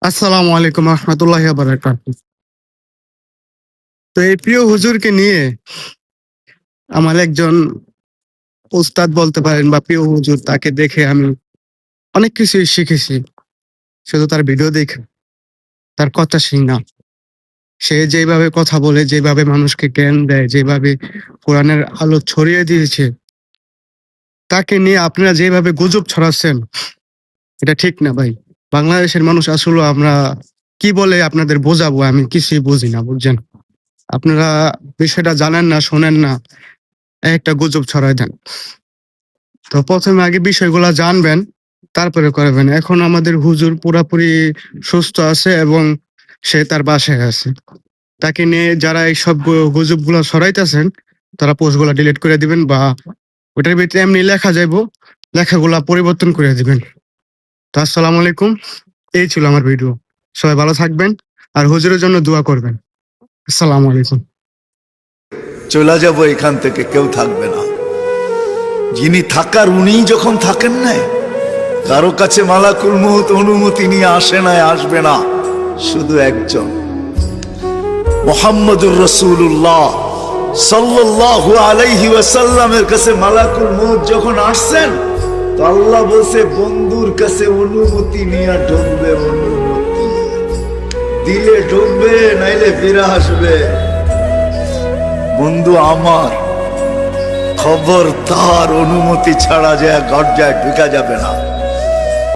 আসসালামু আলাইকুম রহমতুল্লাহি ওয়া বারাকাতুহু। তো এই প্রিয় হুজুরকে নিয়ে আমার একজন উস্তাদ বলতে পারেন বা প্রিয় হুজুর, তাকে দেখে আমি অনেক কিছুই শিখেছি। শুধু তার ভিডিও দেখে, তার কথা শুনি না। সে যেভাবে কথা বলে, যেভাবে মানুষকে জ্ঞান দেয়, যেভাবে কোরআনের আলো ছড়িয়ে দিয়েছে, তাকে নিয়ে আপনারা যেভাবে গুজব ছড়াচ্ছেন, এটা ঠিক না ভাই। বাংলাদেশের মানুষ আসলে আমরা কি বলে আপনাদের বোঝাবো, আমি কিছুই বুঝি না, বুঝছেন? আপনারা বিষয়টা জানেন না, শোনেন না, একটা গুজব ছড়ায় দেন। তো ১ম এ আগে বিষয়গুলা জানবেন, তারপরে করবেন। এখন আমাদের হুজুর পুরাপুরি সুস্থ আছে এবং সে তার বাসায় আছে। তাকে নিয়ে যারা এইসব গুজবগুলা ছড়াইতেছেন, তারা পোস্টগুলা ডিলিট করে দিবেন বা ওটার ভিতরে এমনি লেখা যাইবো, লেখাগুলা পরিবর্তন করে দিবেন। তো আসসালামু আলাইকুম। এই ছিল আমার ভিডিও। সবাই ভালো থাকবেন আর হুজুরের জন্য দোয়া করবেন। আসসালামু আলাইকুম। চলে যাব এখান থেকে, কেউ থাকবে না। যিনি থাকার উনিই যখন থাকেন না, কারো কাছে মালাকুল মউত অনুমতি নিয়ে আসে না, আসবে না। শুধু একজন মুহাম্মদুর রাসূলুল্লাহ সাল্লাল্লাহু আলাইহি ওয়াসাল্লামের কাছে মালাকুল মউত যখন আসছেন, তো আল্লাহ বলছে বন্ধুর কাছে অনুমতি নিয়ে ঢুকবে। অনুমতি দিলে ঢুকবে, নাইলে ফিরে আসবে। বন্ধু আমার, খবরদার অনুমতি ছাড়া যায় গর্জায় ঢুকা যাবে না।